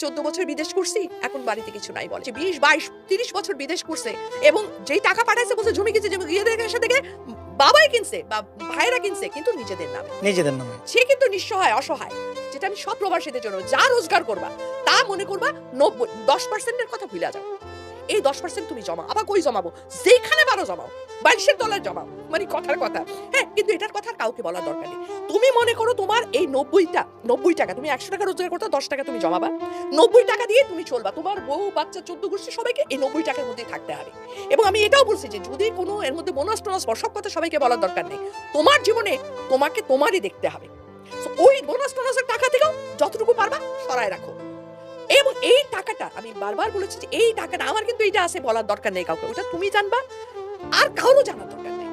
14 বছর বিদেশ করছি, এখন বাড়িতে কিছু নাই বলে। 20, 22, 30 বছর বিদেশ করছে এবং যেই টাকা পাঠাইছে বলছে জমি কিনছে, জমি গিয়েদের কাছে থেকে বাবাই কিনছে বা ভাইরা কিনছে, কিন্তু নিজেদের নামে। সে কিন্তু নিঃসহায়, অসহায়। যেটা আমি সব প্রবাসীদের জন্য, যা রোজগার করবা তা মনে করবা 10% কথা ভুলে যাও। এই 10% তুমি জমা, আবার কই জমাবো? যেখানে পারো জমাও, $22 জমাও, মানে কথার কথা। হ্যাঁ, কিন্তু এটার কথা কাউকে বলার দরকার নেই। তুমি মনে করো তোমার এই 90 টাকা, তুমি 100 টাকা রোজগার করতে 10 টাকা তুমি জমাবা, 90 টাকা দিয়ে তুমি চলবা। তোমার বউ বাচ্চা 14 গোষ্ঠী সবাইকে এই 90 টাকার মধ্যেই থাকতে হবে। এবং আমি এটাও বলছি যে যদি কোনো এর মধ্যে বোনাস টোনাস সব কথা সবাইকে বলার দরকার নেই। তোমার জীবনে তোমাকে তোমারই দেখতে হবে। ওই বোনাস টোনাসের টাকা থেকেও যতটুকু পারবা সরায় রাখো। এবং এই টাকাটা আমি বারবার বলেছি যে এই টাকাটা আমার, কিন্তু এইটা আছে বলার দরকার নেই কাউকে, ওটা তুমি জানবা, আর কারো জানার দরকার নেই।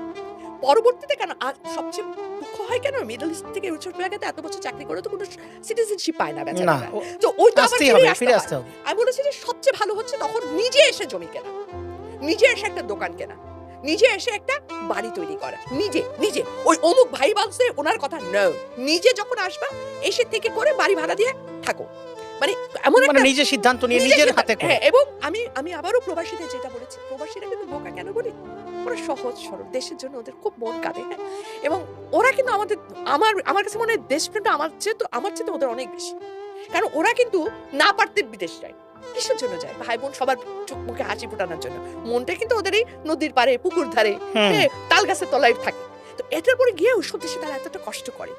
পরবর্তীতে কেন আর সবচেয়ে দুঃখ হয় কেন, মিডল ইস্ট থেকে ছোট জায়গাতে এত বছর চাকরি করে তো কোনো সিটিজেনশিপ পায় না বেচারা। তো ওইটা আবার ফিরে আসতে হবে। আমি বলেছি যে সবচেয়ে ভালো হচ্ছে তখন নিজে এসে জমি কেনা, নিজে এসে একটা দোকান কেনা, নিজে এসে একটা বাড়ি তৈরি করা, নিজে ওই অমুক ভাই বলছে ওনার কথা নাও, নিজে যখন আসবা এসে থেকে করে বাড়ি ভাড়া দিয়ে থাকো, মানে এমন একটা নিজে সিদ্ধান্ত নিয়ে নিজের হাতে করে। এবং আমি আবারও প্রবাসীদের যেটা বলেছি, প্রবাসীরা কিন্তু বোকা কেন বলি, ওরা সহজ সরল, দেশের জন্য ওদের খুব মন কাঁদে। হ্যাঁ, এবং ওরা কিন্তু আমার কাছে মনে হয় দেশপ্রেমটা আমার চেয়ে ওদের অনেক বেশি। কারণ ওরা কিন্তু না পারতে বিদেশ যায়, কিসের জন্য যায়? ভাই বোন সবার চোখ মুখে হাসি ফোটানোর জন্য। মনটা কিন্তু ওদের এই নদীর পাড়ে, পুকুর ধারে, তাল গাছের তলায় থাকে। তো এটার পরে গিয়ে ওইসব দেশে তারা এতটা কষ্ট করে,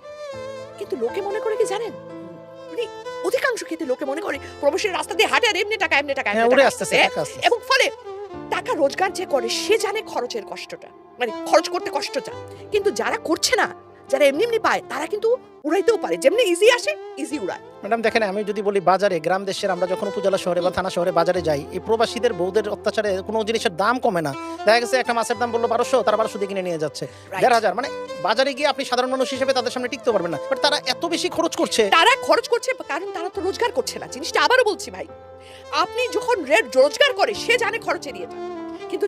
কিন্তু লোকে মনে করে কি জানেন, অধিকাংশ ক্ষেত্রে লোকে মনে করে প্রবাসীর রাস্তা দিয়ে হাঁটে আর এমনি টাকা এবং ফলে টাকা রোজগার যে করে সে জানে খরচের কষ্টটা, মানে খরচ করতে কষ্টটা। কিন্তু যারা করছে না, যারা এমনি পায়, তারা কিন্তু উড়াইতেও পারে, যেমনি ইজি আসে ইজি উড়ায়। ম্যাডাম দেখেন, আমি যদি বলি বাজারে, গ্রাম দেশের আমরা যখন উপজেলা শহরে বা থানা শহরে বাজারে যাই, এই প্রবাসীদের বউদের অত্যাচারে কোনো জিনিসের দাম কমে না। দেখা গেছে একটা মাছের দাম বললো 1200, তারা 1200 দিয়ে কিনে নিয়ে যাচ্ছে 1500। মানে বাজারে গিয়ে আপনি সাধারণ মানুষ হিসেবে তাদের সামনে টিকতে পারবেন না, বাট তারা এত বেশি খরচ করছে। কারণ তারা তো রোজগার করছে না। জিনিসটা আবারও বলছি ভাই, আপনি যখন রোজগার করে সে জানে খরচের ইয়েটা।